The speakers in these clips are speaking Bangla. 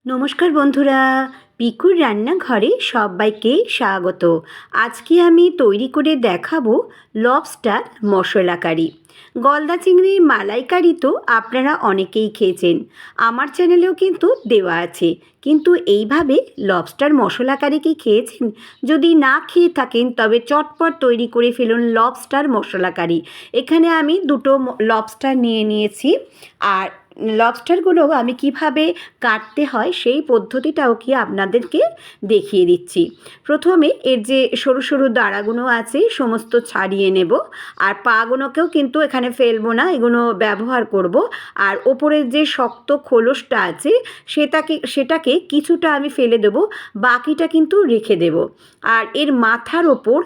নমস্কার বন্ধুরা, পিকুর রান্নাঘরে সবাইকে স্বাগত। আজকে আমি তৈরি করে দেখাবো লবস্টার মশলা কারি। গলদা চিংড়ির মালাইকারি তো আপনারা অনেকেই খেয়েছেন, আমার চ্যানেলেও কিন্তু দেওয়া আছে। কিন্তু এইভাবে লবস্টার মশলা কারি কি খেয়েছেন? যদি না খেয়ে থাকেন তবে চটপট তৈরি করে ফেলুন লবস্টার মশলা কারি। এখানে আমি দুটো লবস্টার নিয়ে নিয়েছি, আর লবস্টারগুলো আমি কিভাবে কাটতে হয় সেই পদ্ধতিটাও কি আপনাদেরকে দেখিয়ে দিচ্ছি। প্রথমে এর যে সরু সরু দাঁড়াগুলো আছে সমস্ত ছাড়িয়ে নেব, আর পাগুলোকেও কিন্তু এখানে ফেলবো না, এগুলো ব্যবহার করব। আর ওপরের যে শক্ত খোলসটা আছে সেটাকে কিছুটা আমি ফেলে দেব, বাকিটা কিন্তু রেখে দেব। আর এর মাথার ওপর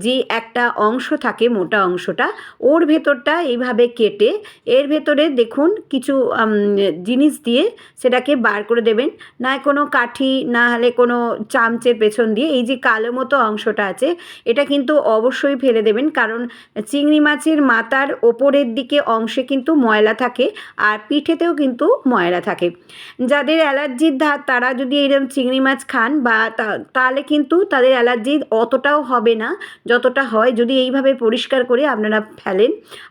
যে একটা অংশ থাকে মোটা অংশটা, ওর ভেতরটা এইভাবে কেটে এর ভেতরে দেখুন কিছু জিনিস দিয়ে সেটাকে বার করে দেবেন, না কোনো কাঠি না হলে কোনো চামচের পেছন দিয়ে এই যে কালো মতো অংশটা আছে এটা কিন্তু অবশ্যই ফেলে দেবেন, কারণ চিংড়ি মাছের মাথার ওপরের দিকে অংশে কিন্তু ময়লা থাকে আর পিঠেতেও কিন্তু ময়লা থাকে। যাদের অ্যালার্জির ধাত তারা যদি এরকম চিংড়ি মাছ খান বা তাহলে কিন্তু তাদের অ্যালার্জি অতটাও হবে না যতটা হয় যদি এইভাবে পরিষ্কার করে আপনারা ফেলেন।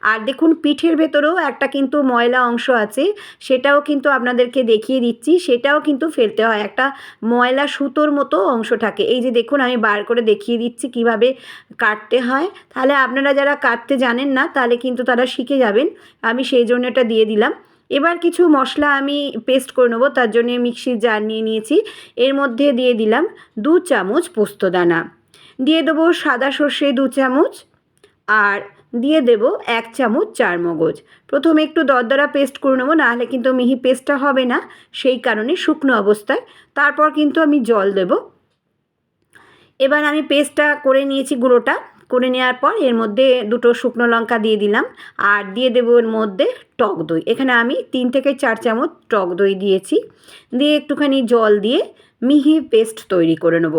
আর দেখুন পিঠের ভেতরেও একটা কিন্তু ময়লা অংশ আছে, সেটাও কিন্তু আপনাদেরকে দেখিয়ে দিচ্ছি, সেটাও কিন্তু ফেলতে হয়। একটা ময়লা সুতোর মতো অংশ থাকে, এই যে দেখুন আমি বার করে দেখিয়ে দিচ্ছি কিভাবে কাটতে হয়, তাহলে আপনারা যারা কাটতে জানেন না তাহলে কিন্তু তারা শিখে যাবেন। আমি সেই জন্য এটা দিয়ে দিলাম। এবার কিছু মশলা আমি পেস্ট করে নেবো, তার জন্য মিক্সির জার নিয়ে নিয়েছি। এর মধ্যে দিয়ে দিলাম 2 চামচ পোস্তদানা, দিয়ে দেবো সাদা সর্ষে 2 চামচ, আর দিয়ে দেব 1 চামচ চারমগজ। প্রথমে একটু দরদরা পেস্ট করে নেবো, নাহলে কিন্তু মিহি পেস্টটা হবে না, সেই কারণে শুকনো অবস্থায়। তারপর কিন্তু আমি জল দেব। এবার আমি পেস্টটা করে নিয়েছি, গুঁড়োটা করে নেওয়ার পর এর মধ্যে দুটো শুকনো লঙ্কা দিয়ে দিলাম, আর দিয়ে দেবো এর মধ্যে টক দই। এখানে আমি 3 থেকে 4 চামচ টক দই দিয়েছি, দিয়ে একটুখানি জল দিয়ে মিহি পেস্ট তৈরি করে নেব।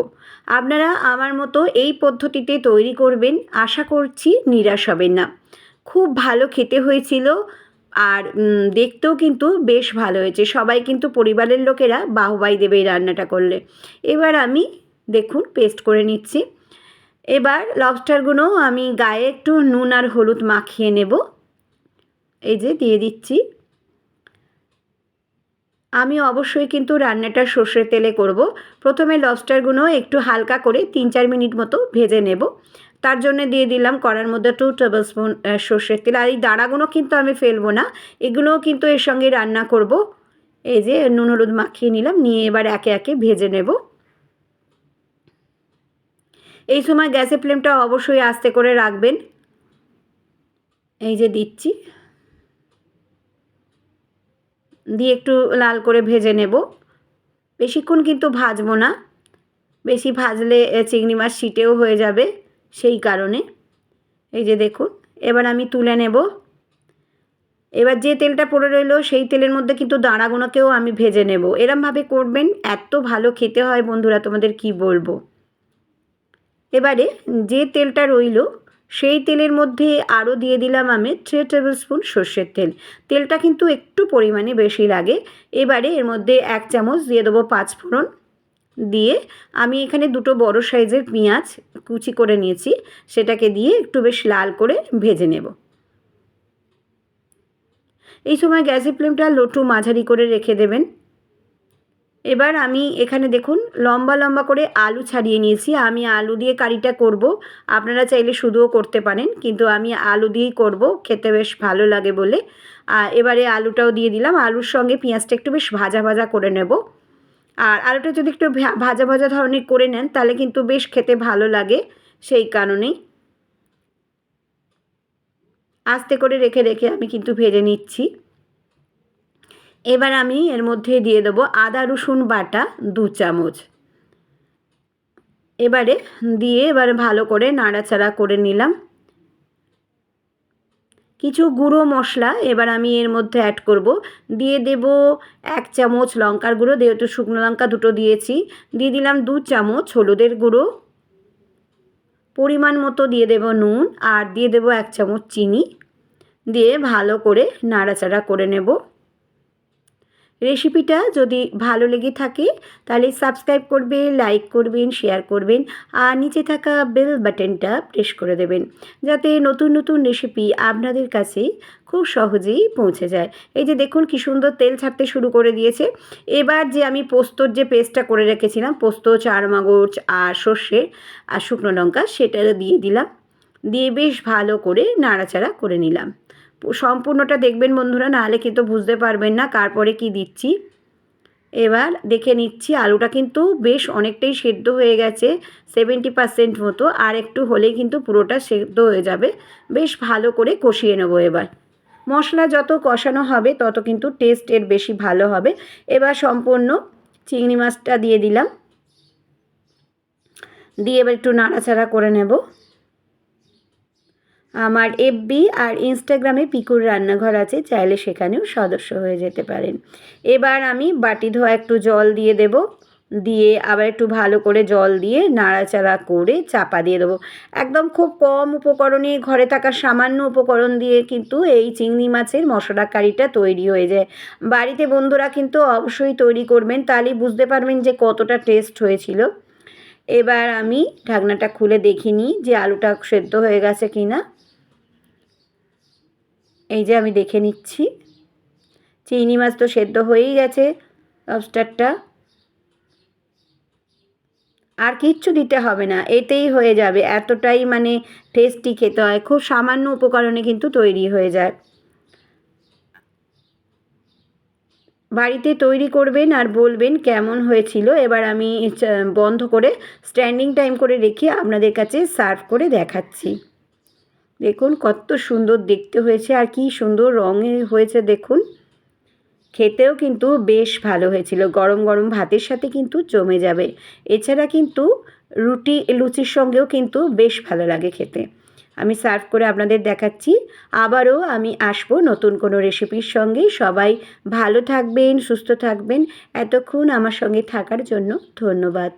আপনারা আমার মতো এই পদ্ধতিতে তৈরি করবেন, আশা করছি নিরাশ হবেন না। খুব ভালো খেতে হয়েছিল, আর দেখতেও কিন্তু বেশ ভালো হয়েছে। সবাই কিন্তু পরিবারের লোকেরা বাহবাই দেবে এই রান্নাটা করলে। এবার আমি দেখুন পেস্ট করে নিচ্ছি। এবার লবস্টারগুলো আমি গায়ে একটু নুন আর হলুদ মাখিয়ে নেব, এই যে দিয়ে দিচ্ছি। আমি অবশ্যই কিন্তু রান্নাটা সর্ষের তেলে করব। প্রথমে লবস্টারগুলো একটু হালকা করে 3-4 মিনিট মতো ভেজে নেব। তার জন্য দিয়ে দিলাম কড়ার মধ্যে 2 টেবিল স্পুন সর্ষের তেল। আর এই দাঁড়াগুলো কিন্তু আমি ফেলবো না, এগুলোও কিন্তু এর সঙ্গে রান্না করব। এই যে নুন হলুদ মাখিয়ে নিলাম, নিয়ে এবার একে একে ভেজে নেব। এই সময় গ্যাসের ফ্লেমটা অবশ্যই আস্তে করে রাখবেন। এই যে দিচ্ছি, দিয়ে একটু লাল করে ভেজে নেব। বেশিক্ষণ কিন্তু ভাজবো না, বেশি ভাজলে চিংড়ি মাছ ছিটেও হয়ে যাবে, সেই কারণে। এই যে দেখুন এবার আমি তুলে নেব। এবার যে তেলটা পড়ে রইলো সেই তেলের মধ্যে কিন্তু দাঁড়াগুলোকেও আমি ভেজে নেব। এরমভাবে করবেন, এত ভালো খেতে হয় বন্ধুরা, তোমাদের কি বলবো। এবারে যে তেলটা রইলো সেই তেলের মধ্যে আরও দিয়ে দিলাম আমি 3 টেবিল স্পুন সর্ষের তেল। তেলটা কিন্তু একটু পরিমাণে বেশি লাগে। এবারে এর মধ্যে 1 চামচ দিয়ে দেবো 5 ফোড়ন, দিয়ে আমি এখানে দুটো বড় সাইজের পেঁয়াজ কুচি করে নিয়েছি, সেটাকে দিয়ে একটু বেশ লাল করে ভেজে নেব। এই সময় গ্যাসের ফ্লেমটা লো টু মাঝারি করে রেখে দেবেন। এবার আমি এখানে দেখুন লম্বা লম্বা করে আলু ছাড়িয়ে নিয়েছি। আমি আলু দিয়ে কারিটা করব, আপনারা চাইলে শুধুও করতে পারেন, কিন্তু আমি আলু দিয়েই করব, খেতে বেশ ভালো লাগে বলে। এবারে আলুটাও দিয়ে দিলাম, আলুর সঙ্গে পেঁয়াজটা একটু বেশ ভাজা ভাজা করে নেব। আর আলুটা যদি একটু ভাজা ভাজা ধরনের করে নেন তাহলে কিন্তু বেশ খেতে ভালো লাগে, সেই কারণেই আস্তে করে রেখে রেখে আমি কিন্তু ভেজে নিচ্ছি। এবার আমি এর মধ্যে দিয়ে দেবো আদা রসুন বাটা 2 চামচ। এবারে ভালো করে নাড়াচাড়া করে নিলাম। কিছু গুঁড়ো মশলা এবার আমি এর মধ্যে অ্যাড করব। দিয়ে দেব 1 চামচ লঙ্কার গুঁড়ো, যেহেতু শুকনো লঙ্কা দুটো দিয়েছি। দিয়ে দিলাম 2 চামচ হলুদের গুঁড়ো, পরিমাণ মতো দিয়ে দেব নুন, আর দিয়ে দেব 1 চামচ চিনি, দিয়ে ভালো করে নাড়াচাড়া করে নেব। রেসিপিটা যদি ভালো লেগে থাকে তাহলে সাবস্ক্রাইব করবেন, লাইক করবেন, শেয়ার করবেন আর নিচে থাকা বেল বাটনটা প্রেস করে দেবেন, যাতে নতুন নতুন রেসিপি আপনাদের কাছে খুব সহজেই পৌঁছে যায়। এই যে দেখুন কি সুন্দর তেল ছাড়তে শুরু করে দিয়েছে। এবার যে আমি পোস্তর যে পেস্টটা করে রেখেছিলাম, পোস্ত, চারমগজ আর সর্ষে আর শুকনো লঙ্কা, সেটা দিয়ে দিলাম। দিয়ে বেশ ভালো করে নাড়াচাড়া করে নিলাম। সম্পূর্ণটা দেখবেন বন্ধুরা, নাহলে কিন্তু বুঝতে পারবেন না কার পরে কী দিচ্ছি। এবার দেখে নিচ্ছি আলুটা কিন্তু বেশ অনেকটাই সেদ্ধ হয়ে গেছে, 70% মতো। আর একটু হলেই কিন্তু পুরোটা সেদ্ধ হয়ে যাবে। বেশ ভালো করে কষিয়ে নেবো এবার। মশলা যত কষানো হবে তত কিন্তু টেস্ট এর বেশি ভালো হবে। এবার সম্পূর্ণ চিংড়ি মাছটা দিয়ে দিলাম, দিয়ে এবার একটু নাড়াচাড়া করে নেব। আমার এফবি আর ইনস্টাগ্রামে পিকুর রান্নাঘর আছে, চাইলে সেখানেও সদস্য হয়ে যেতে পারেন। এবার আমি বাটি ধোয়া একটু জল দিয়ে দেব, দিয়ে আবার একটু ভালো করে জল দিয়ে নাড়াচাড়া করে চাপা দিয়ে দেবো। একদম খুব কম উপকরণে, ঘরে থাকা সামান্য উপকরণ দিয়ে কিন্তু এই চিংড়ি মাছের মশলা কারিটা তৈরি হয়ে যায়। বাড়িতে বন্ধুরা কিন্তু অবশ্যই তৈরি করবেন, তাহলেই বুঝতে পারবেন যে কতটা টেস্ট হয়েছিল। এবার আমি ঢাকনাটা খুলে দেখে নিই যে আলুটা সেদ্ধ হয়ে গেছে কি না। এই যে আমি দেখে নিচ্ছি, চিংড়ি মাছ তো সেদ্ধ হয়েই গেছে। লবস্টারটা আর কিচ্ছু দিতে হবে না, এতেই হয়ে যাবে। এতটাই মানে টেস্টি খেতে হয়, খুব সামান্য উপকরণে কিন্তু তৈরি হয়ে যায়। বাড়িতে তৈরি করবেন আর বলবেন কেমন হয়েছিল। এবার আমি বন্ধ করে স্ট্যান্ডিং টাইম করে রেখে আপনাদের কাছে সার্ভ করে দেখাচ্ছি। দেখুন কত সুন্দর দেখতে হয়েছে আর কি সুন্দর রঙে হয়েছে দেখুন। খেতেও কিন্তু বেশ ভালো হয়েছিল, গরম গরম ভাতের সাথে কিন্তু জমে যাবে। এছাড়া কিন্তু লুচির সঙ্গেও কিন্তু বেশ ভালো লাগে খেতে। আমি সার্ভ করে আপনাদের দেখাচ্ছি। আবারও আমি আসবো নতুন কোনো রেসিপির সঙ্গে। সবাই ভালো থাকবেন, সুস্থ থাকবেন। এতক্ষণ আমার সঙ্গে থাকার জন্য ধন্যবাদ।